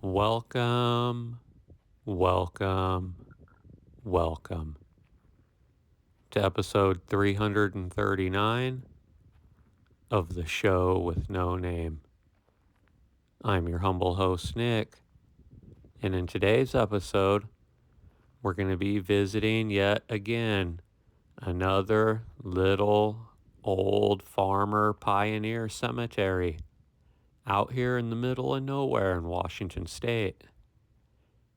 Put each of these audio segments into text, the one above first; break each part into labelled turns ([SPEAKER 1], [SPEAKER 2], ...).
[SPEAKER 1] Welcome, welcome, welcome to episode 339 of the show with no name. I'm your humble host, Nick, and in today's episode, we're going to be visiting yet again another little old farmer pioneer cemetery out here in the middle of nowhere in Washington State.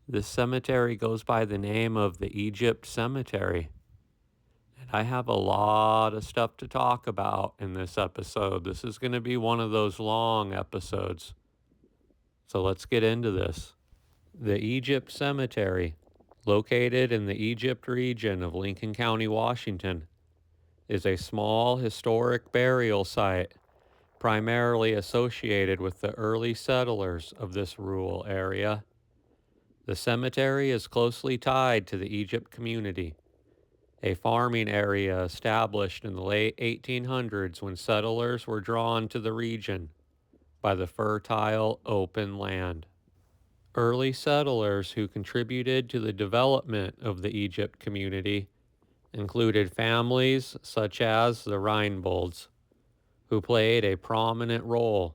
[SPEAKER 1] This cemetery goes by the name of the Egypt Cemetery. And I have a lot of stuff to talk about in this episode. This is going to be one of those long episodes. So let's get into this. The Egypt Cemetery, located in the Egypt region of Lincoln County, Washington, is a small historic burial site primarily associated with the early settlers of this rural area. The cemetery is closely tied to the Egypt community, a farming area established in the late 1800s when settlers were drawn to the region by the fertile open land. Early settlers who contributed to the development of the Egypt community included families such as the Reinbolds, who played a prominent role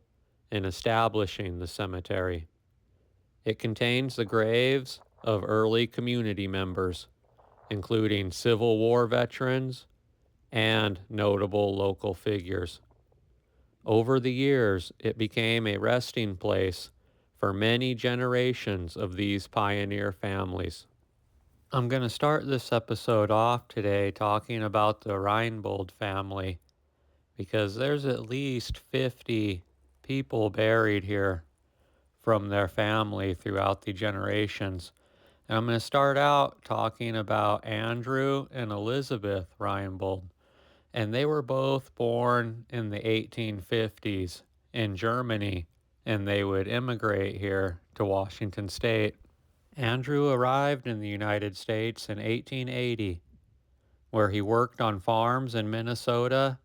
[SPEAKER 1] in establishing the cemetery. It contains the graves of early community members, including Civil War veterans and notable local figures. Over the years, it became a resting place for many generations of these pioneer families. I'm going to start this episode off today talking about the Reinbold family because there's at least 50 people buried here from their family throughout the generations. And I'm going to start out talking about Andrew and Elizabeth Reinbold. And they were both born in the 1850s in Germany, and they would immigrate here to Washington State. Andrew arrived in the United States in 1880, where he worked on farms in Minnesota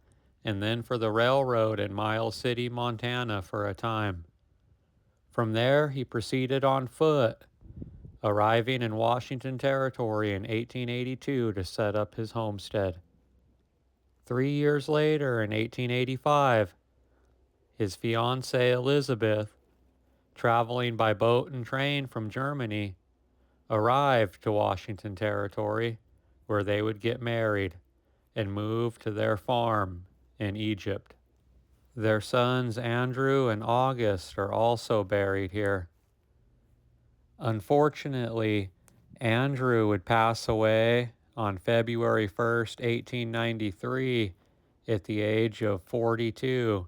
[SPEAKER 1] and then for the railroad in Miles City, Montana for a time. From there, he proceeded on foot, arriving in Washington Territory in 1882 to set up his homestead. 3 years later, in 1885, his fiancée Elizabeth, traveling by boat and train from Germany, arrived to Washington Territory, where they would get married and move to their farm in Egypt. Their sons Andrew and August are also buried here. Unfortunately, Andrew would pass away on February 1st, 1893, at the age of 42,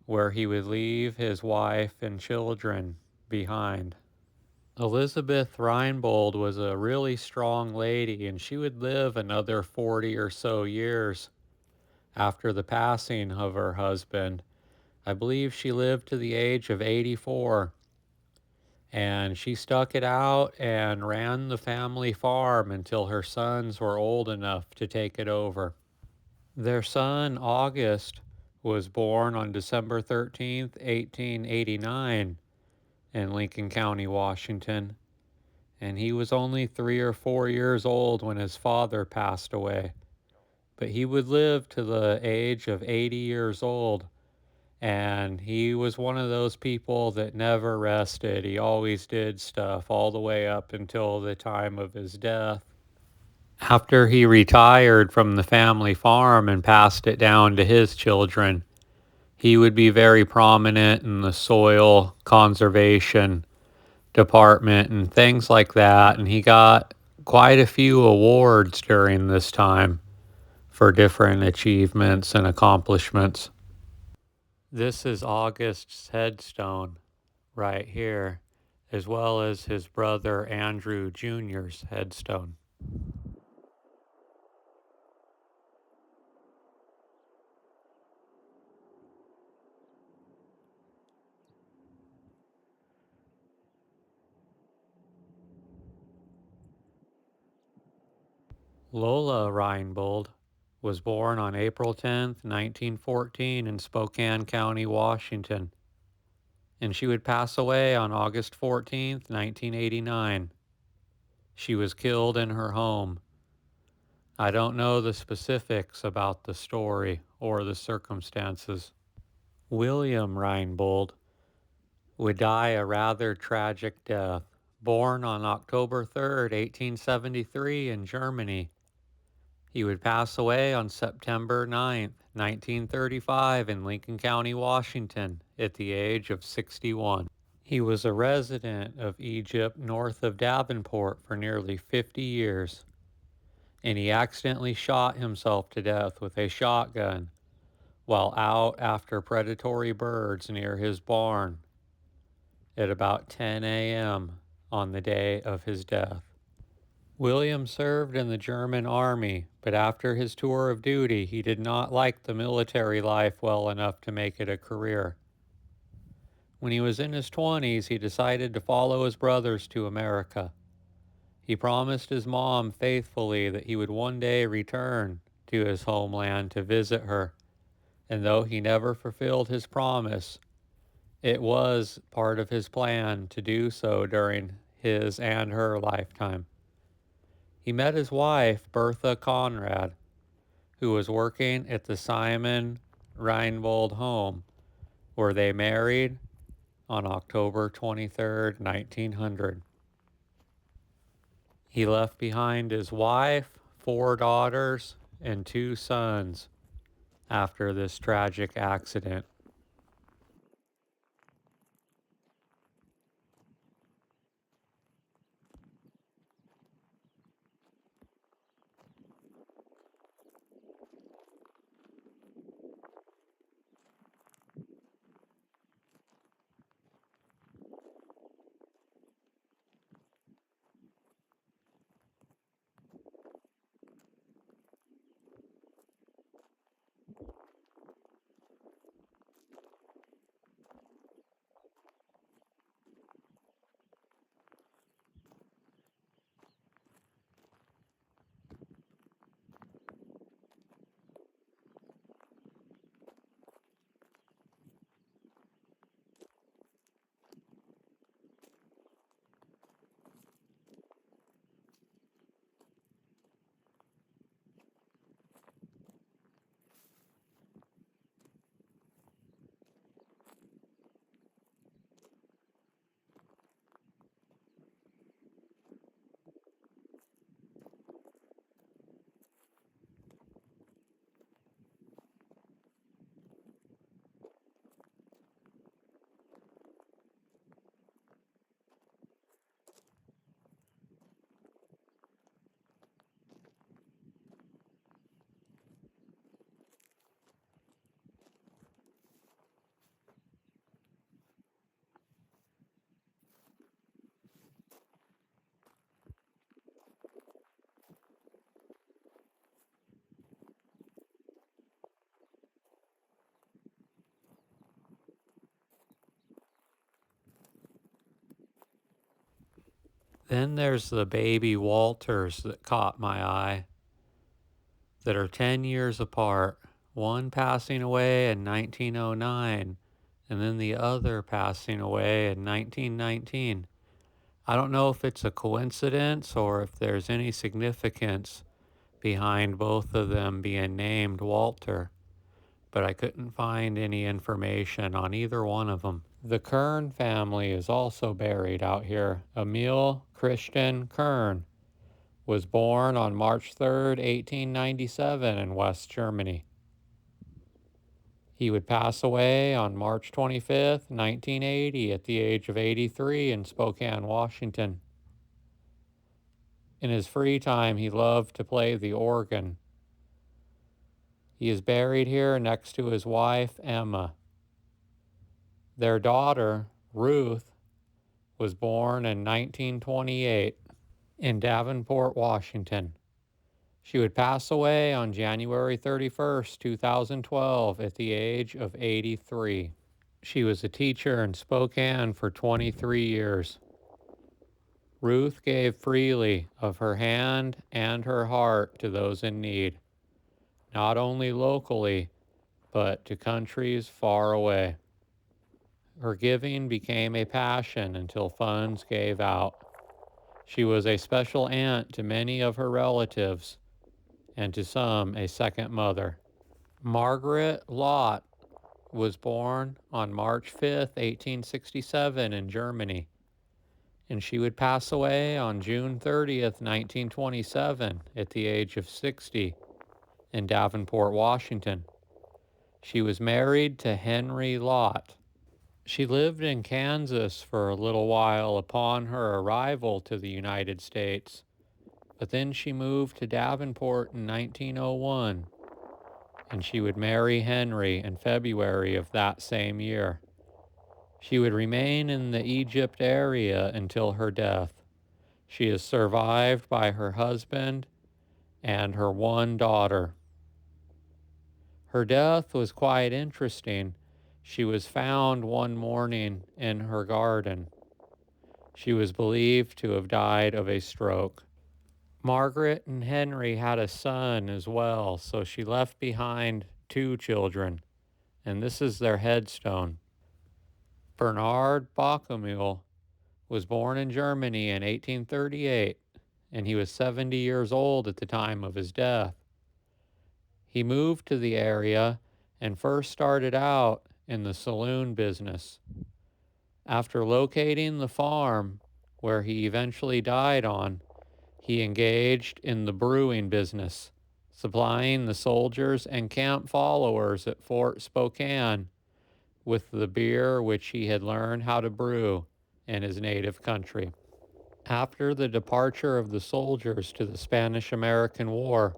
[SPEAKER 1] where he would leave his wife and children behind. Elizabeth Reinbold was a really strong lady, and she would live another 40 or so years after the passing of her husband. I believe she lived to the age of 84. And she stuck it out and ran the family farm until her sons were old enough to take it over. Their son, August, was born on December 13th, 1889, in Lincoln County, Washington. And he was only 3 or 4 years old when his father passed away. But he would live to the age of 80 years old. And he was one of those people that never rested. He always did stuff all the way up until the time of his death. After he retired from the family farm and passed it down to his children, he would be very prominent in the soil conservation department and things like that. And he got quite a few awards during this time for different achievements and accomplishments. This is August's headstone right here, as well as his brother Andrew Jr.'s headstone. Lola Reinbold was born on April 10th, 1914 in Spokane County, Washington. and she would pass away on August 14th, 1989. She was killed in her home. I don't know the specifics about the story or the circumstances. William Reinbold would die a rather tragic death. Born on October 3rd, 1873 in Germany, he would pass away on September 9th, 1935 in Lincoln County, Washington, at the age of 61. He was a resident of Egypt north of Davenport for nearly 50 years, and he accidentally shot himself to death with a shotgun while out after predatory birds near his barn at about 10 a.m. on the day of his death. William served in the German army, but after his tour of duty, he did not like the military life well enough to make it a career. When he was in his 20s, he decided to follow his brothers to America. He promised his mom faithfully that he would one day return to his homeland to visit her, and though he never fulfilled his promise, it was part of his plan to do so during his and her lifetime. He met his wife, Bertha Conrad, who was working at the Simon Reinbold home, where they married on October 23rd, 1900. He left behind his wife, 4 daughters, and 2 sons after this tragic accident. Then there's the baby Walters that caught my eye, that are 10 years apart, one passing away in 1909 and then the other passing away in 1919. I don't know if it's a coincidence or if there's any significance behind both of them being named Walter, but I couldn't find any information on either one of them. The Kern family is also buried out here. Emil Christian Kern was born on March 3rd, 1897 in West Germany. He would pass away on March 25th, 1980 at the age of 83 in Spokane, Washington. In his free time, he loved to play the organ. He is buried here next to his wife, Emma. Their daughter, Ruth, was born in 1928 in Davenport, Washington. She would pass away on January 31st, 2012 at the age of 83. She was a teacher in Spokane for 23 years. Ruth gave freely of her hand and her heart to those in need, not only locally, but to countries far away. Her giving became a passion until funds gave out. She was a special aunt to many of her relatives, and to some a second mother. Margaret Lott was born on March 5th, 1867 in Germany, and she would pass away on June 30th, 1927 at the age of 60 in Davenport, Washington. She was married to Henry Lott. She lived in Kansas for a little while upon her arrival to the United States, but then she moved to Davenport in 1901, and she would marry Henry in February of that same year. She would remain in the Egypt area until her death. She is survived by her husband and her one daughter. Her death was quite interesting. She was found one morning in her garden. She was believed to have died of a stroke. Margaret and Henry had a son as well, so she left behind 2 children, and this is their headstone. Bernhard Bockemuehl was born in Germany in 1838, and he was 70 years old at the time of his death. He moved to the area and first started out in the saloon business. After locating the farm where he eventually died on, he engaged in the brewing business, supplying the soldiers and camp followers at Fort Spokane with the beer which he had learned how to brew in his native country. After the departure of the soldiers to the Spanish-American War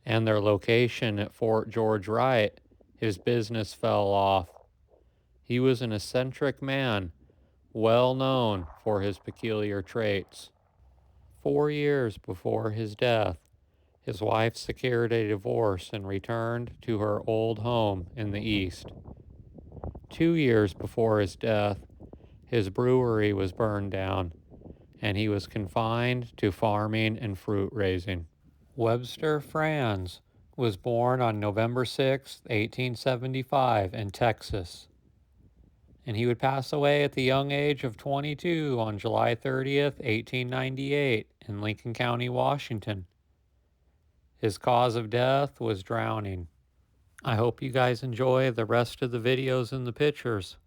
[SPEAKER 1] and their location at Fort George Wright, his business fell off. He was an eccentric man, well known for his peculiar traits. 4 years before his death, his wife secured a divorce and returned to her old home in the East. 2 years before his death, his brewery was burned down, and he was confined to farming and fruit raising. Webster Franz was born on November 6, 1875 in Texas, and he would pass away at the young age of 22 on July 30th, 1898 in Lincoln County, Washington. His cause of death was drowning. I hope you guys enjoy the rest of the videos and the pictures.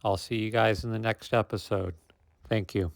[SPEAKER 1] I'll see you guys in the next episode. Thank you.